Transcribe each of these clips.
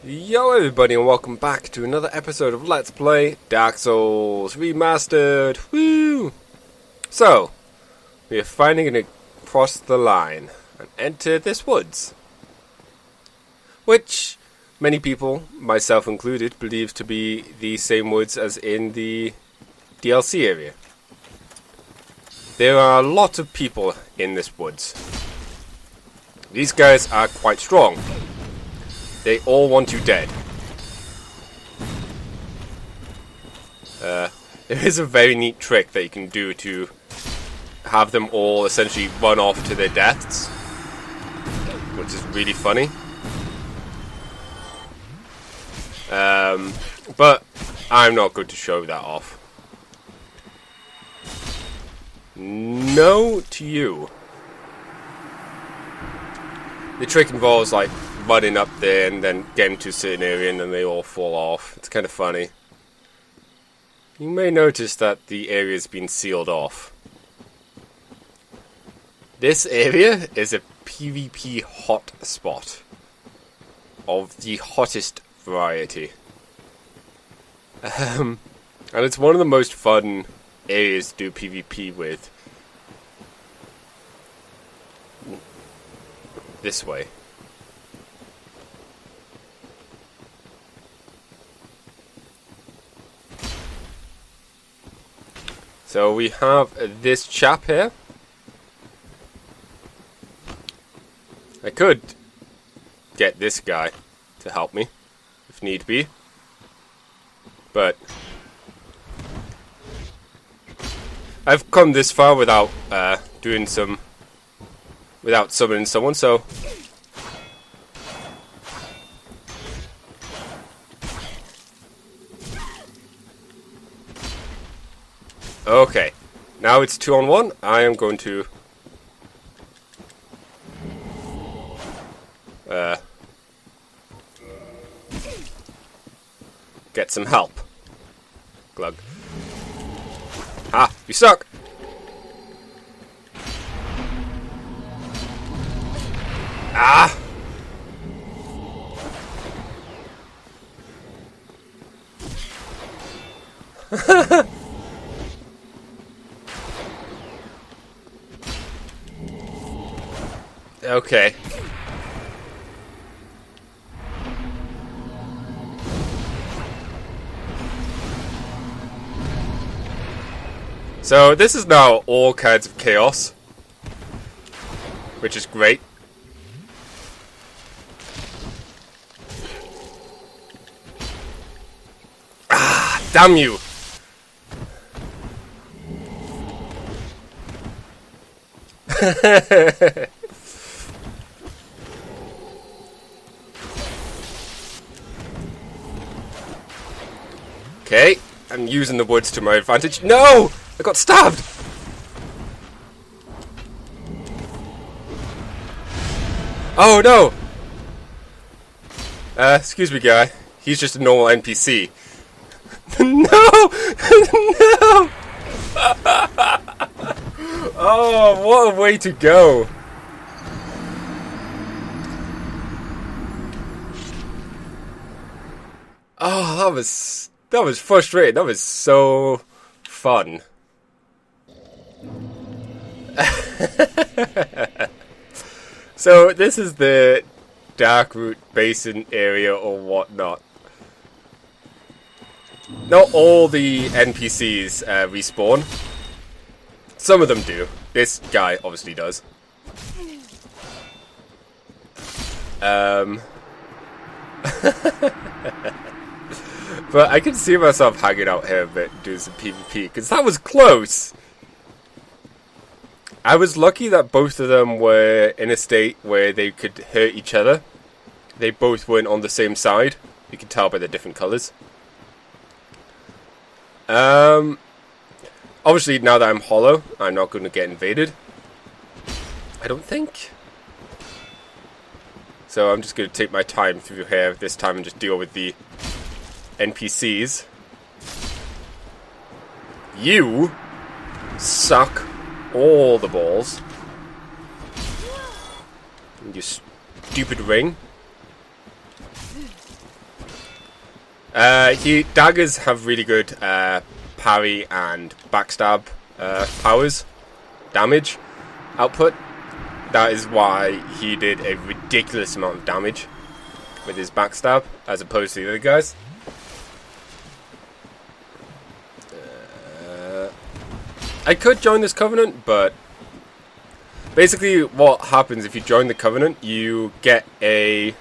Yo everybody and welcome back to another episode of Let's Play Dark Souls Remastered. Woo! So, we are finally going to cross the line and enter this woods. Which many people, myself included, believe to be the same woods as in the DLC area. There are a lot of people in this woods. These guys are quite strong. They all want you dead. There is a very neat trick that you can do to have them all essentially run off to their deaths, which is really funny. But I'm not going to show that off. No to you. The trick involves like running up there and then getting to a certain area and then they all fall off. It's kind of funny. You may notice that the area has been sealed off. This area is a PvP hot spot of the hottest variety. And it's one of the most fun areas to do PvP with. This way. So we have this chap here. I could get this guy to help me, if need be. But I've come this far without without summoning someone, so okay, now it's 2-on-1. I am going to get some help. Glug. Ah, you suck! Ah! Okay. So this is now all kinds of chaos, which is great. Ah, damn you! Okay, I'm using the woods to my advantage. No! I got stabbed! Oh no! Excuse me guy. He's just a normal NPC. No! No! Oh, what a way to go! Oh, that was frustrating. That was so fun. So this is the Darkroot Basin area or whatnot. Not all the NPCs respawn. Some of them do. This guy obviously does. But I can see myself hanging out here a bit, doing some PvP, because that was close! I was lucky that both of them were in a state where they could hurt each other. They both weren't on the same side. You can tell by the different colours. Obviously, now that I'm hollow, I'm not going to get invaded. I don't think. So I'm just going to take my time through here this time and just deal with the NPCs. You suck all the balls. You stupid ring. Daggers have really good parry and backstab powers, damage output. That is why he did a ridiculous amount of damage with his backstab, as opposed to the other guys. I could join this covenant, but basically what happens if you join the covenant, you get a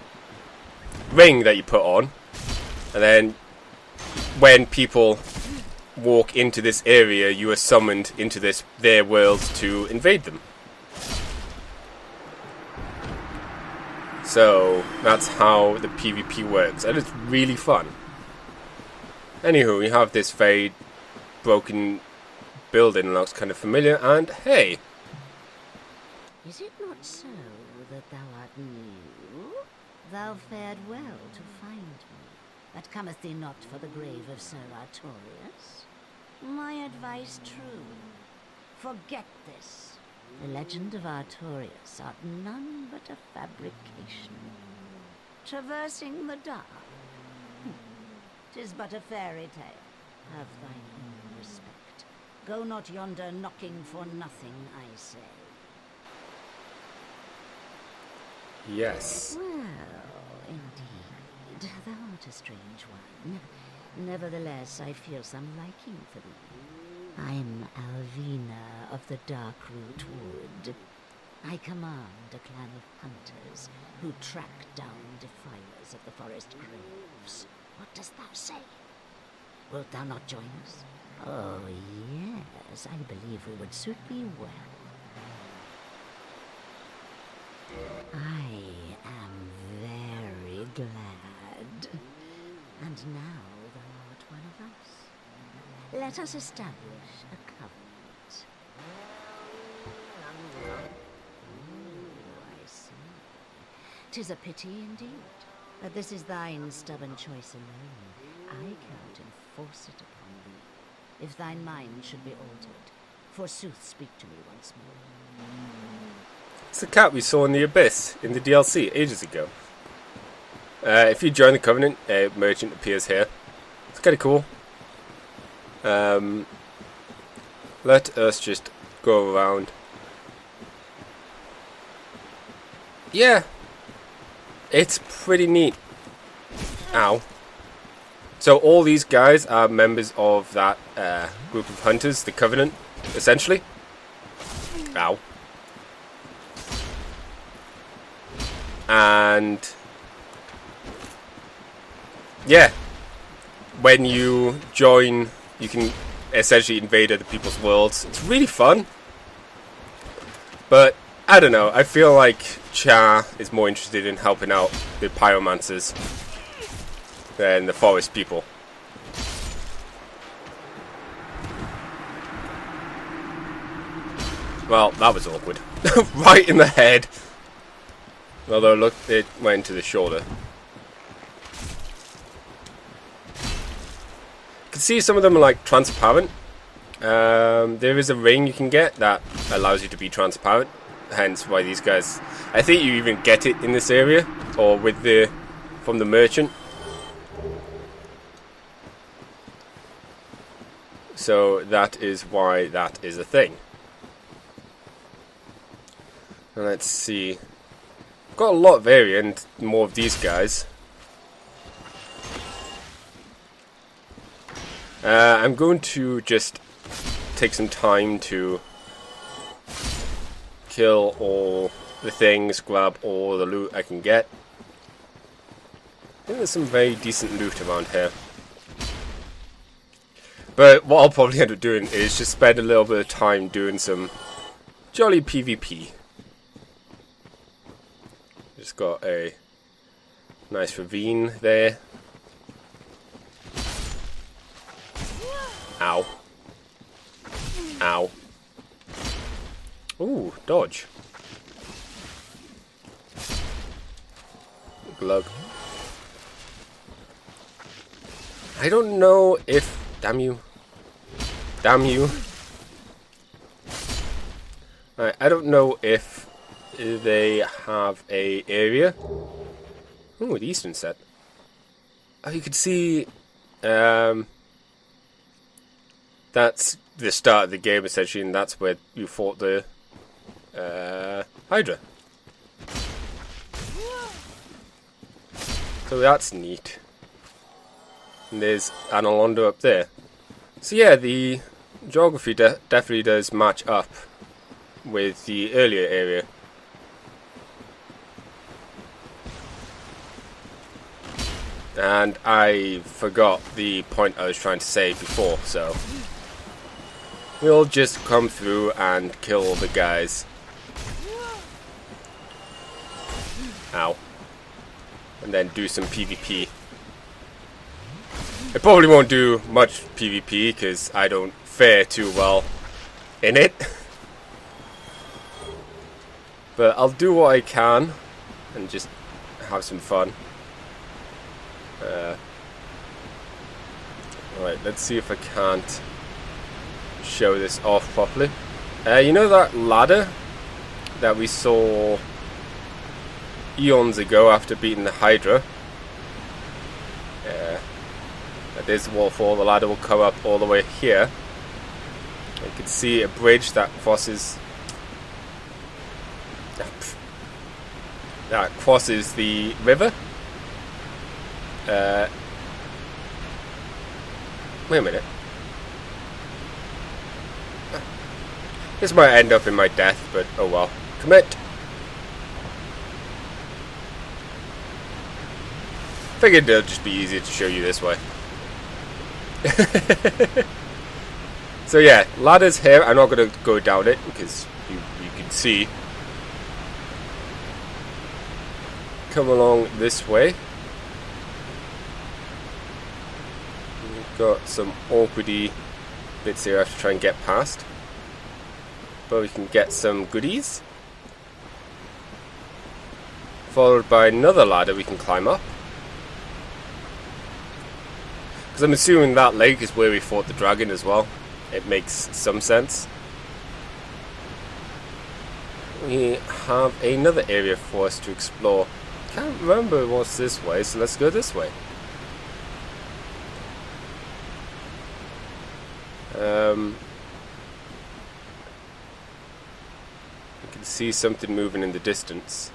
ring that you put on, and then when people walk into this area, you are summoned into their world to invade them. So that's how the PvP works, and it's really fun. Anywho, we have this very broken building, looks kind of familiar, and hey! Is it not so that thou art new? Thou fared well to find me, but cometh thee not for the grave of Sir Artorius? My advice true. Forget this. The legend of Artorius art none but a fabrication. Traversing the dark. 'Tis but a fairy tale. Have thine own respect. Go not yonder knocking for nothing, I say. Yes. Well, indeed, thou art a strange one. Nevertheless, I feel some liking for thee. I'm Alvina of the Darkroot Wood. I command a clan of hunters who track down defilers of the forest graves. What dost thou say? Wilt thou not join us? Oh, yes, I believe we would suit thee well. I am very glad. And now thou art one of us. Let us establish a covenant. Oh, I see. 'Tis a pity indeed. But this is thine stubborn choice alone. I cannot enforce it upon thee. If thine mind should be altered, forsooth speak to me once more. It's the cat we saw in the Abyss in the DLC ages ago. If you join the Covenant, a merchant appears here. It's kind of cool. Let us just go around. Yeah, it's pretty neat. Ow. So all these guys are members of that group of hunters, the Covenant, essentially. Ow. And yeah, when you join, you can essentially invade other people's worlds. It's really fun. But I don't know, I feel like Cha is more interested in helping out the pyromancers than the forest people. Well, that was awkward. Right in the head. Although, look, it went to the shoulder. You can see some of them are like transparent. There is a ring you can get that allows you to be transparent. Hence why these guys... I think you even get it in this area. Or with from the merchant. So that is why that is a thing. And let's see... Got a lot of area and more of these guys. I'm going to just take some time to kill all the things, grab all the loot I can get. I think there's some very decent loot around here. But what I'll probably end up doing is just spend a little bit of time doing some jolly PvP. Just got a nice ravine there. Ow. Ow. Ooh, dodge. Glug. I don't know if... Damn you. Damn you. Alright, I don't know if they have a area. Ooh, the eastern set. Oh, you can see That's the start of the game essentially, and that's where you fought the Hydra. So that's neat. And there's Analondo up there. So yeah, the geography definitely does match up with the earlier area. And I forgot the point I was trying to say before, so we'll just come through and kill the guys. Ow. And then do some PvP. I probably won't do much PvP because I don't fare too well in it. But I'll do what I can and just have some fun. Alright, let's see if I can't show this off properly. You know that ladder that we saw eons ago after beating the Hydra? There's the waterfall. The ladder will come up all the way here. You can see a bridge that crosses the river. Wait a minute. This might end up in my death, but oh well. Commit! Figured it'll just be easier to show you this way. So yeah, ladder's here. I'm not going to go down it because you can see. Come along this way. We've got some awkwardy bits here I have to try and get past. But we can get some goodies. Followed by another ladder we can climb up. Because I'm assuming that lake is where we fought the dragon as well. It makes some sense. We have another area for us to explore. Can't remember what's this way, so let's go this way. You can see something moving in the distance.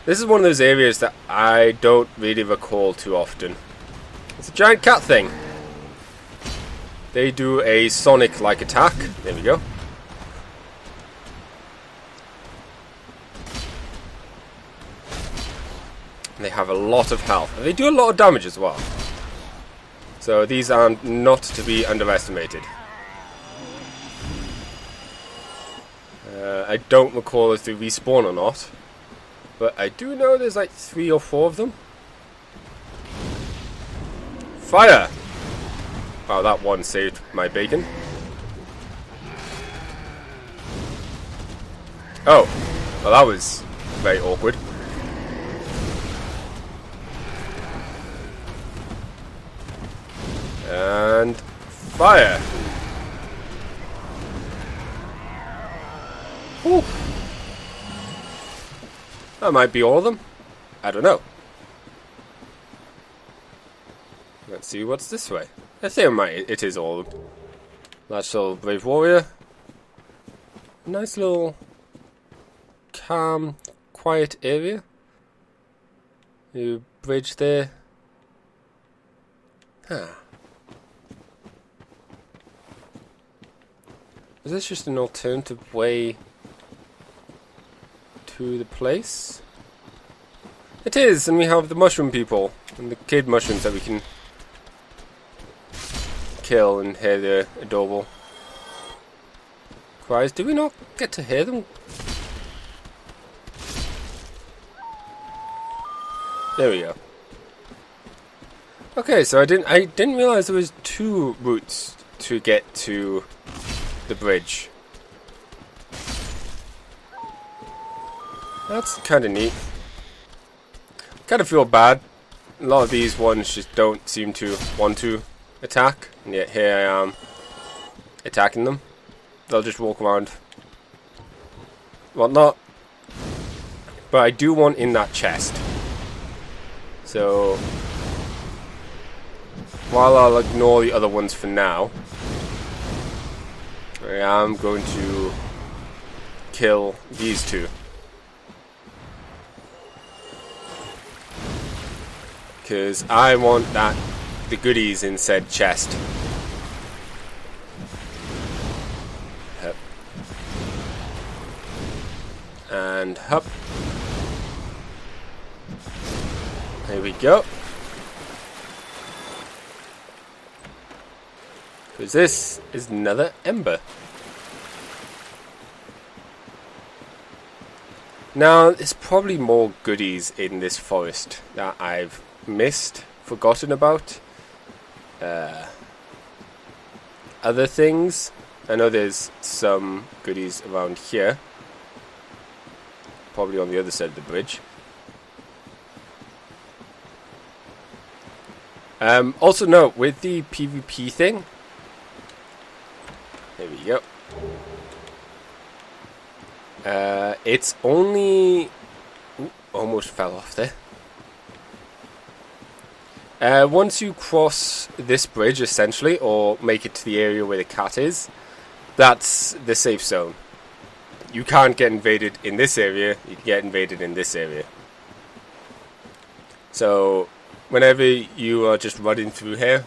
This is one of those areas that I don't really recall too often. It's a giant cat thing. They do a Sonic-like attack. There we go. They have a lot of health. And they do a lot of damage as well. So these are not to be underestimated. I don't recall if they respawn or not. But I do know there's like 3 or 4 of them. Fire! Wow, that one saved my bacon. Oh, well that was very awkward. And fire! Whew. That might be all of them. I don't know. Let's see what's this way. I think it is all of them. That's all brave warrior. Nice little calm, quiet area. New bridge there. Huh. Is this just an alternative way to the place? It is, and we have the mushroom people and the kid mushrooms that we can kill and hear their adorable cries. Do we not get to hear them? There we go. Okay, so I didn't realize there was 2 routes to get to the bridge. That's kind of neat. Kind of feel bad. A lot of these ones just don't seem to want to attack, and yet here I am attacking them. They'll just walk around, whatnot. But I do want in that chest. So while I'll ignore the other ones for now, I am going to kill these two. Because I want the goodies in said chest. Hup. And hup. There we go. Because this is another ember. Now, there's probably more goodies in this forest that I've missed, forgotten about. Other things. I know there's some goodies around here. Probably on the other side of the bridge. Also note, with the PvP thing, there we go. It's only... Ooh, almost fell off there. Once you cross this bridge, essentially, or make it to the area where the cat is, that's the safe zone. You can't get invaded in this area, you can get invaded in this area. So, whenever you are just running through here,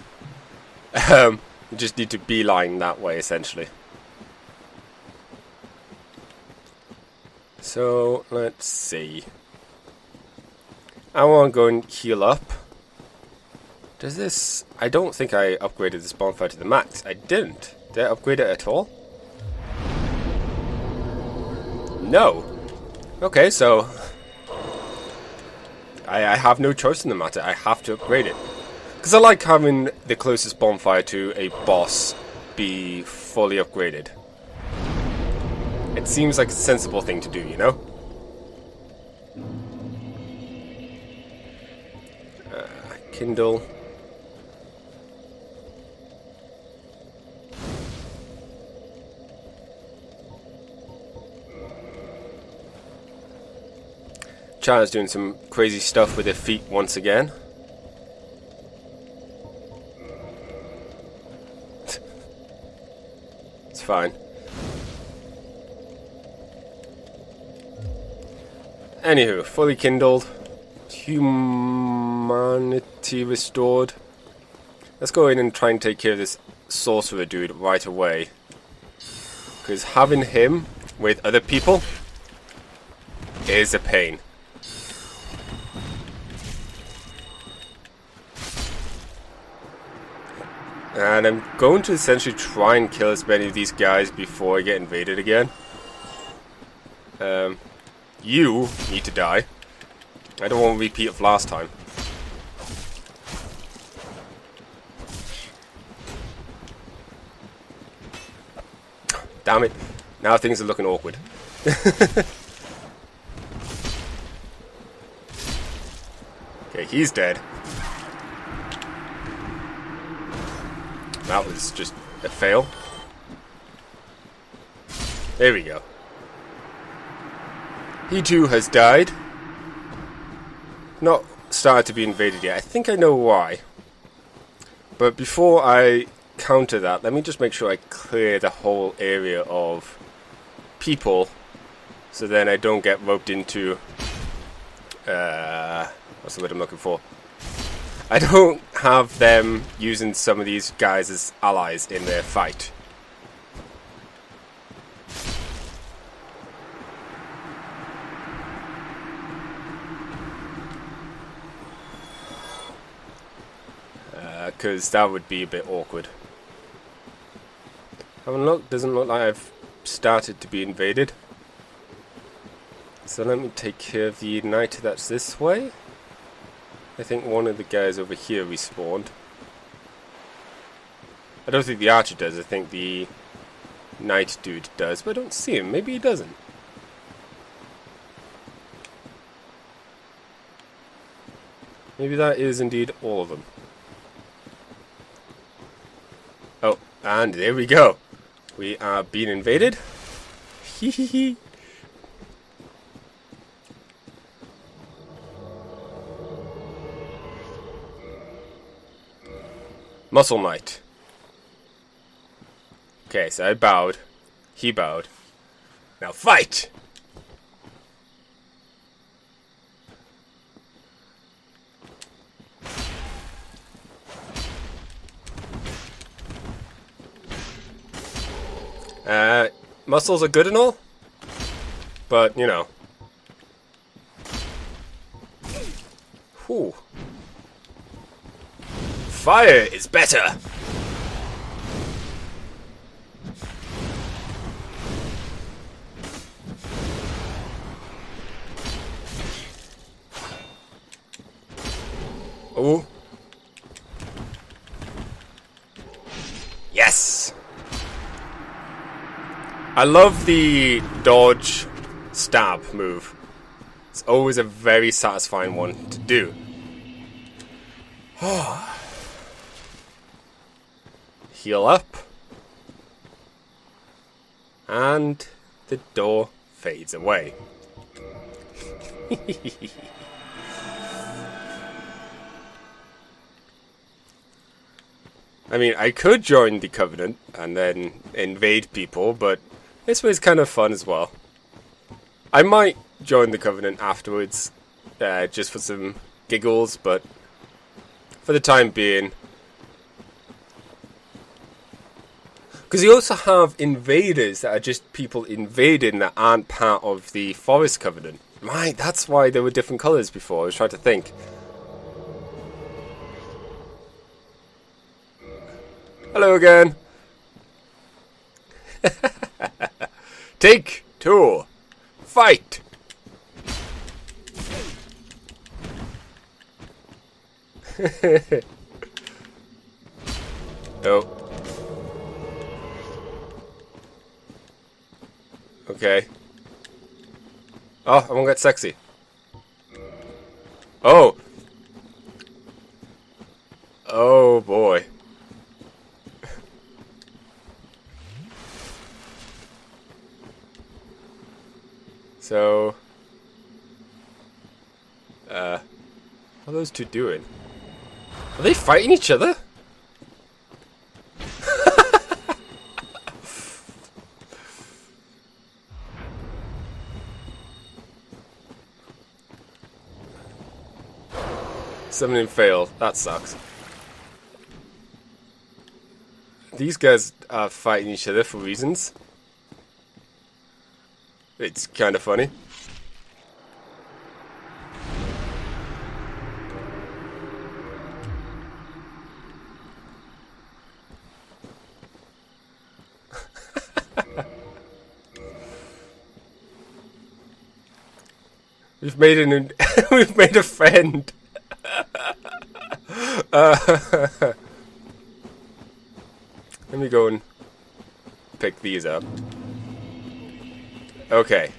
you just need to beeline that way, essentially. So, let's see. I want to go and heal up. Does this... I don't think I upgraded this bonfire to the max. I didn't. Did I upgrade it at all? No. Okay, so... I have no choice in the matter. I have to upgrade it. Because I like having the closest bonfire to a boss be fully upgraded. It seems like a sensible thing to do, you know? Kindle. China's doing some crazy stuff with their feet once again. It's fine. Anywho, fully kindled. Humanity restored. Let's go in and try and take care of this sorcerer dude right away. Because having him with other people is a pain. And I'm going to essentially try and kill as many of these guys before I get invaded again. You need to die. I don't want a repeat of last time. Damn it. Now things are looking awkward. Okay, he's dead. That was just a fail. There we go. He too has died. Not started to be invaded yet. I think I know why. But before I counter that, let me just make sure I clear the whole area of people, so then I don't get roped into... what's the word I'm looking for? I don't have them using some of these guys as allies in their fight. Because that would be a bit awkward. Having a look, doesn't look like I've started to be invaded. So let me take care of the knight that's this way. I think one of the guys over here respawned. I don't think the archer does, I think the knight dude does, but I don't see him. Maybe he doesn't. Maybe that is indeed all of them. Oh, and there we go. We are being invaded. Hee hee hee. Muscle Knight. Okay, so I bowed. He bowed. Now fight! Muscles are good and all, but, you know. Whew. Fire is better! Oh. Yes! I love the dodge stab move. It's always a very satisfying one to do. Heal up. And the door fades away. I mean, I could join the Covenant and then invade people, but this way is kind of fun as well. I might join the Covenant afterwards, just for some giggles, but for the time being. Because you also have invaders that are just people invading that aren't part of the Forest Covenant. Right, that's why there were different colours before. I was trying to think. Hello again. Take 2. Fight. Oh. Okay. Oh, I won't get sexy. Oh. Oh boy. So, what are those two doing? Are they fighting each other? Summoning failed. That sucks. These guys are fighting each other for reasons. It's kind of funny. We've made we've made a friend. Let me go and pick these up. Okay.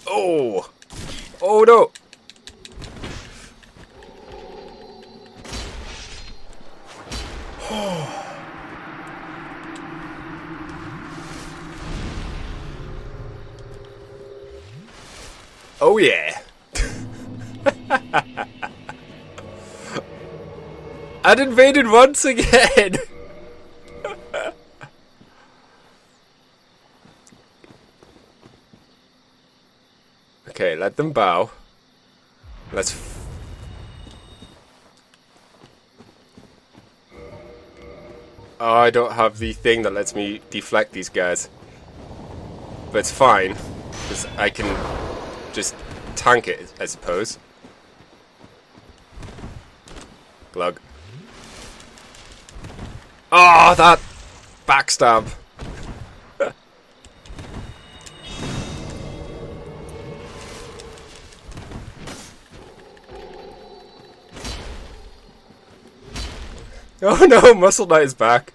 Oh! Oh no! Oh yeah! I'd invaded once again! Okay, let them bow. Let's... Oh, I don't have the thing that lets me deflect these guys. But it's fine, because I can just tank it, I suppose. Glug. Oh, that backstab. Oh no, Muscle Knight is back.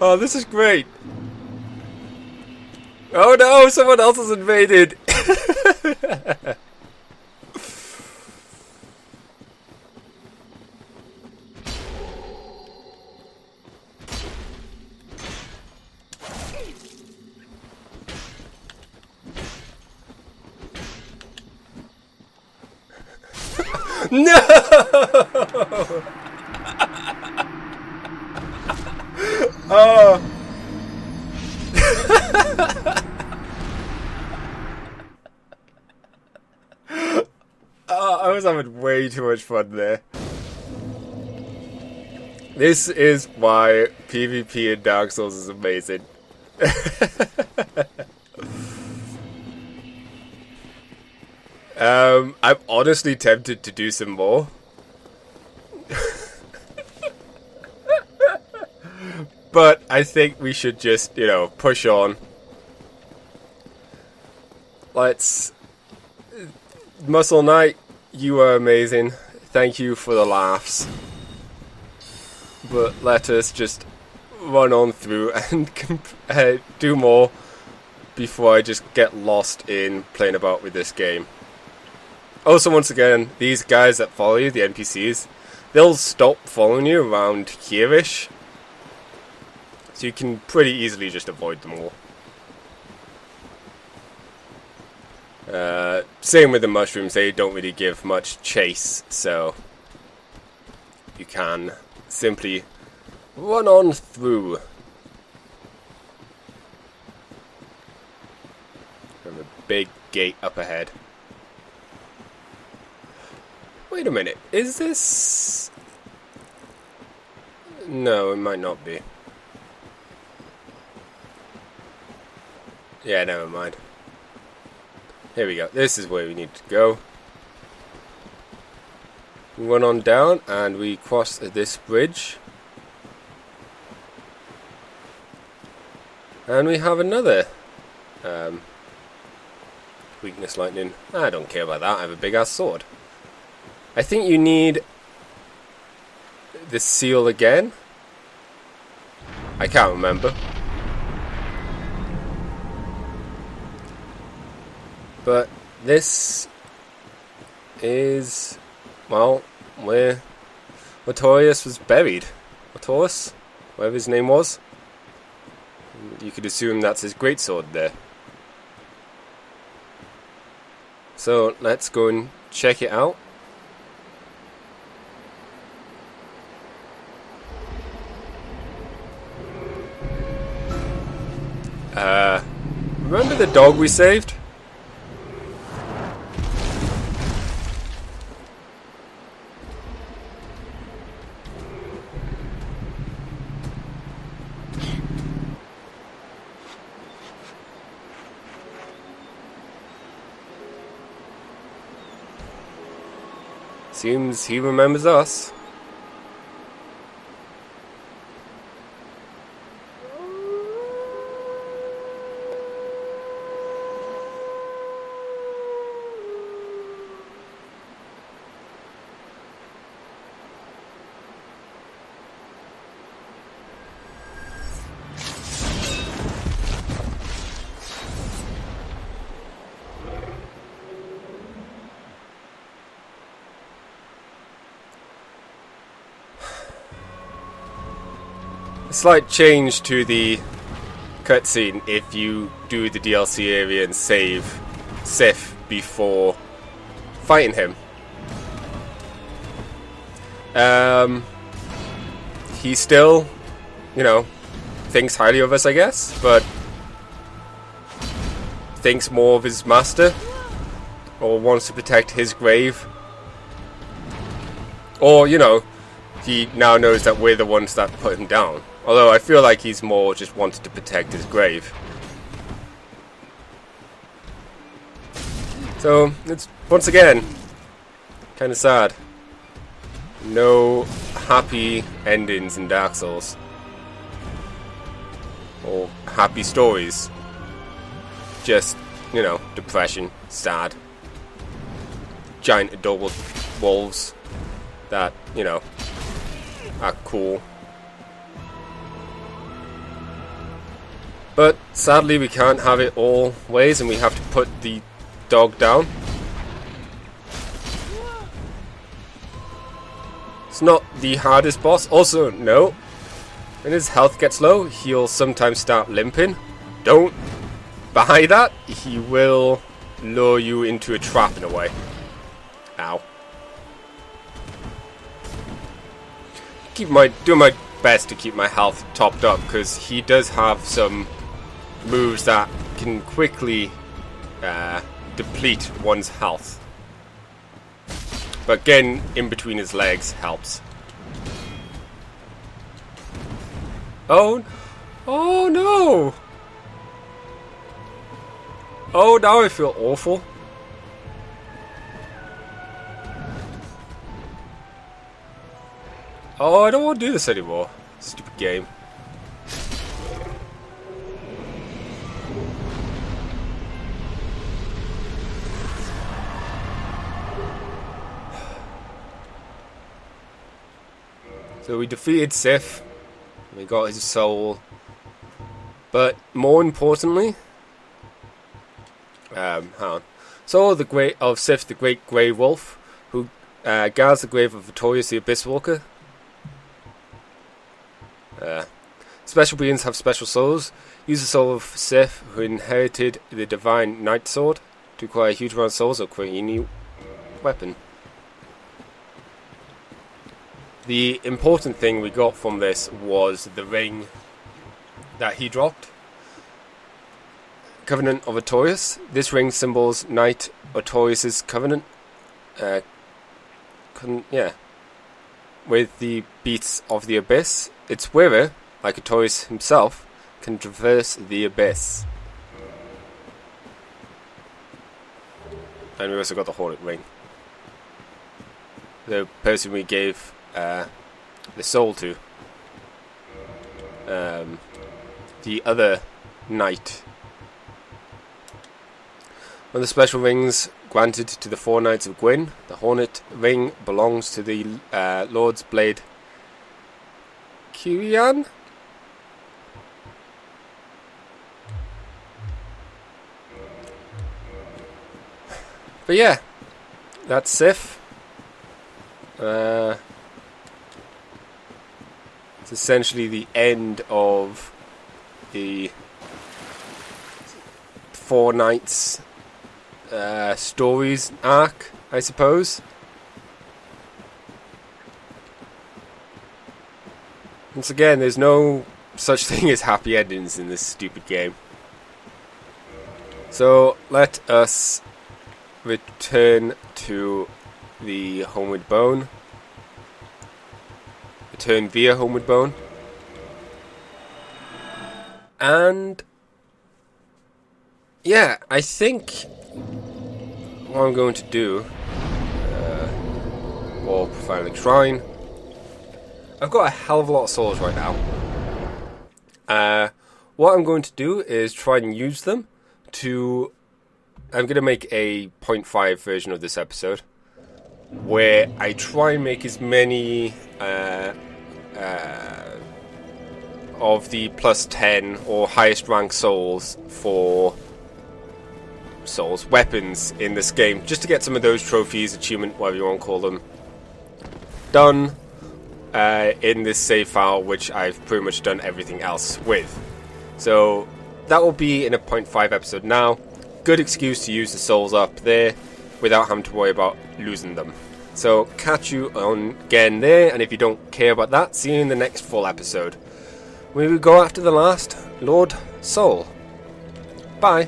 Oh, this is great. Oh no, someone else has invaded. No! Oh. Oh, I was having way too much fun there. This is why PvP in Dark Souls is amazing. I'm honestly tempted to do some more. But I think we should just, you know, push on. Let's... Muscle Knight, you are amazing. Thank you for the laughs. But let us just run on through and do more before I just get lost in playing about with this game. Also, once again, these guys that follow you, the NPCs, they'll stop following you around here-ish. So you can pretty easily just avoid them all. Same with the mushrooms, they don't really give much chase, so you can simply run on through. There's a big gate up ahead. Wait a minute, is this... No, it might not be. Yeah, never mind. Here we go, this is where we need to go. We run on down and we cross this bridge. And we have another weakness lightning. I don't care about that, I have a big ass sword. I think you need the seal again. I can't remember. But this is, well, where Artorias was buried. Artorias? Whatever his name was. You could assume that's his greatsword there. So let's go and check it out. Remember the dog we saved? Seems he remembers us. A slight change to the cutscene if you do the DLC area and save Sif before fighting him. He still, you know, thinks highly of us, I guess, but thinks more of his master, or wants to protect his grave. Or, you know, he now knows that we're the ones that put him down. Although I feel like he's more just wanted to protect his grave. So, it's, once again, kind of sad. No happy endings in Dark Souls. Or happy stories. Just, you know, depression, sad. Giant adorable wolves that, you know, are cool. But sadly we can't have it all ways, and we have to put the dog down. It's not the hardest boss. Also, no. When his health gets low, he'll sometimes start limping. Don't buy that. He will lure you into a trap in a way. Ow. Do my best to keep my health topped up, because he does have some moves that can quickly deplete one's health. But getting in between his legs helps. Oh no! Oh, now I feel awful. Oh, I don't want to do this anymore. Stupid game. So we defeated Sif. We got his soul. But more importantly, hang on. Soul of Sif, the Great Grey Wolf, who guards the grave of Victorious the Abyss Walker. Special beings have special souls. Use the soul of Sif, who inherited the divine Night Sword, to acquire a huge amount of souls or create a new weapon. The important thing we got from this was the ring that he dropped. Covenant of Artorias. This ring symbols Knight Artorias' covenant. With the beasts of the abyss. Its wearer, like Artorias himself, can traverse the abyss. And we also got the Hornet ring. The person we gave the soul to. The other knight. One of the special rings granted to the 4 Knights of Gwyn. The Hornet ring belongs to the Lord's Blade Kyrian? But yeah, that's Sif. It's essentially the end of the 4 Knights stories arc, I suppose. Once again, there's no such thing as happy endings in this stupid game. So let us return to the Homeward Bone. Return via Homeward Bone. And yeah, I think what I'm going to do for Profiling Shrine, I've got a hell of a lot of souls right now. What I'm going to do is try and use them to... I'm going to make a 0.5 version of this episode where I try and make as many of the plus 10 or highest rank souls for weapons in this game, just to get some of those trophies, achievement, whatever you want to call them, done in this save file, which I've pretty much done everything else with. So that will be in a 0.5 episode now. Good excuse to use the souls up there without having to worry about losing them. So catch you on again there, and if you don't care about that, see you in the next full episode, where we go after the last Lord Soul. Bye.